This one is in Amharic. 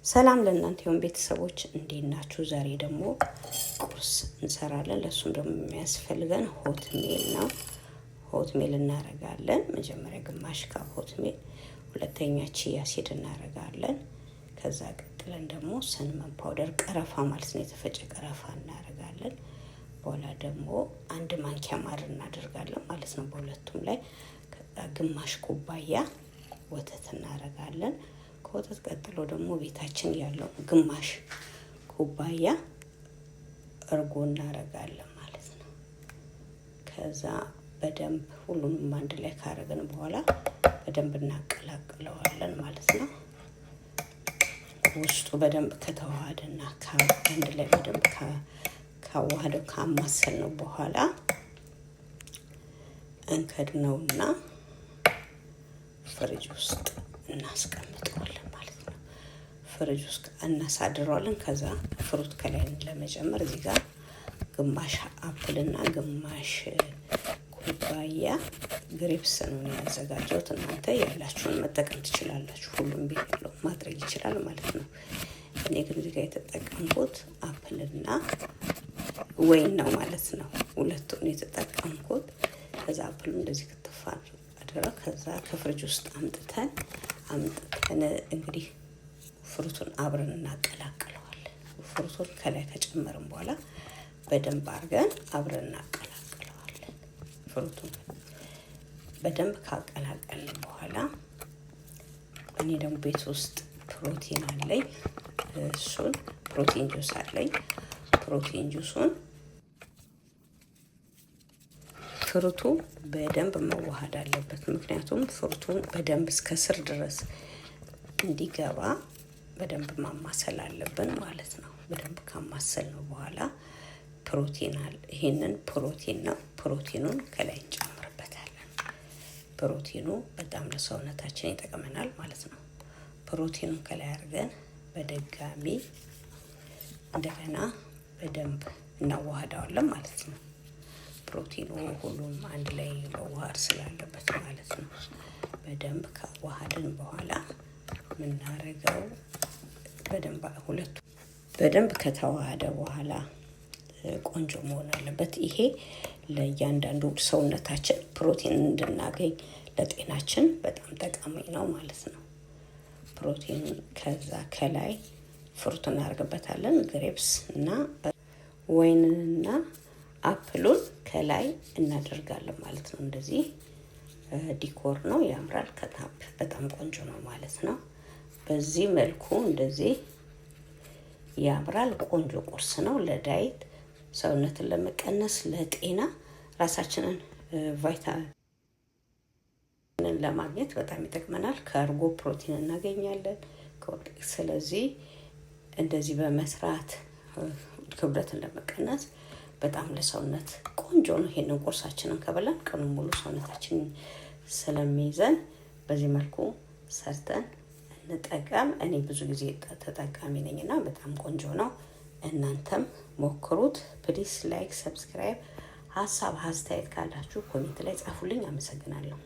ሰላም ለእናንተ ይሁን ቤተሰቦች፣ እንዴት ናችሁ? ዛሬ ደግሞ ቁርስ እንሰራለን። ለሱም ደግሞ የሚያስፈልገን ሆትሜል ነው። ሆትሜል እናረጋለን። መጀመሪያ ግማሽ ካፕ ሆትሜል፣ ሁለተኛ ቺያ ሲድ እናረጋለን። ከዛ ቀጥለን ደግሞ ሰንመን ፓውደር ቀረፋ ማለት ነው፣ የተፈጨ ቀረፋ እናረጋለን። በኋላ ደግሞ አንድ ማንኪያ ማር እናደርጋለን ማለት ነው በሁለቱም ላይ። ግማሽ ኩባያ ወተት እናረጋለን። ከወተት ቀጥሎ ደግሞ ቤታችን ያለው ግማሽ ኩባያ እርጎ እናረጋለን ማለት ነው። ከዛ በደንብ ሁሉንም አንድ ላይ ካረግን በኋላ በደንብ እናቀላቅለዋለን ማለት ነው። ውስጡ በደንብ ከተዋሃደና አንድ ላይ በደንብ ካዋሃደው ካማሰል ነው በኋላ እንከድነውና ፍሪጅ ውስጥ እናስቀምጠዋለን ማለት ነው። ፍሪጅ ውስጥ እናሳድረዋለን። ከዛ ፍሩት ከላይ ለመጨመር እዚህ ጋር ግማሽ አፕል እና ግማሽ ኩባያ ግሬፕስ ነው ያዘጋጀሁት። እናንተ ያላችሁን መጠቀም ትችላላችሁ። ሁሉም ቤት ያለው ማድረግ ይችላል ማለት ነው። እኔ ግን እዚህ ጋር የተጠቀምኩት አፕል እና ወይን ነው ማለት ነው። ሁለቱን የተጠቀምኩት። ከዛ አፕሉ እንደዚህ ክትፍ አድርገን ከዛ ከፍሪጅ ውስጥ አምጥተን እንግዲህ ፍሩቱን አብረን እናቀላቅለዋለን። ፍሩቱን ከላይ ከጨመርን በኋላ በደንብ አድርገን አብረን እናቀላቅለዋለን። ፍሩቱን በደንብ ካቀላቀልን በኋላ እኔ ደግሞ ቤት ውስጥ ፕሮቲን አለኝ። እሱን ፕሮቲን ጁስ አለኝ። ፕሮቲን ጁሱን ፍሩቱ በደንብ መዋሃድ አለበት። ምክንያቱም ፍሩቱን በደንብ እስከ ስር ድረስ እንዲገባ በደንብ ማማሰል አለብን ማለት ነው። በደንብ ካማሰል ነው በኋላ ፕሮቲን አለ። ይሄንን ፕሮቲን ነው። ፕሮቲኑን ከላይ እንጨምርበታለን። ፕሮቲኑ በጣም ለሰውነታችን ይጠቅመናል ማለት ነው። ፕሮቲኑን ከላይ አድርገን በድጋሚ እንደገና በደንብ እናዋህደዋለን ማለት ነው። ፕሮቲኑ ሁሉም አንድ ላይ መዋሃድ ስላለበት ማለት ነው። በደንብ ካዋሃድን በኋላ የምናደርገው በደንብ ከተዋሃደ በኋላ ቆንጆ መሆን አለበት። ይሄ ለእያንዳንዱ ሰውነታችን ፕሮቲን እንድናገኝ ለጤናችን በጣም ጠቃሚ ነው ማለት ነው። ፕሮቲኑን ከዛ ከላይ ፍሩት እናደርግበታለን። ግሬፕስ እና ወይንና አፕሉን ከላይ እናደርጋለን ማለት ነው። እንደዚህ ዲኮር ነው፣ ያምራል። ከታፕ በጣም ቆንጆ ነው ማለት ነው። በዚህ መልኩ እንደዚህ ያምራል። ቆንጆ ቁርስ ነው ለዳይት፣ ሰውነትን ለመቀነስ፣ ለጤና፣ ራሳችንን ቫይታሚንን ለማግኘት በጣም ይጠቅመናል። ከእርጎ ፕሮቲን እናገኛለን። ስለዚህ እንደዚህ በመስራት ክብደትን ለመቀነስ በጣም ለሰውነት ቆንጆ ነው። ይሄንን ቁርሳችንን ከበላን ቀኑን ሙሉ ሰውነታችንን ስለሚይዘን በዚህ መልኩ ሰርተን እንጠቀም። እኔ ብዙ ጊዜ ተጠቃሚ ነኝና በጣም ቆንጆ ነው። እናንተም ሞክሩት። ፕሊስ ላይክ፣ ሰብስክራይብ፣ ሀሳብ አስተያየት ካላችሁ ኮሜንት ላይ ጻፉልኝ። አመሰግናለሁ።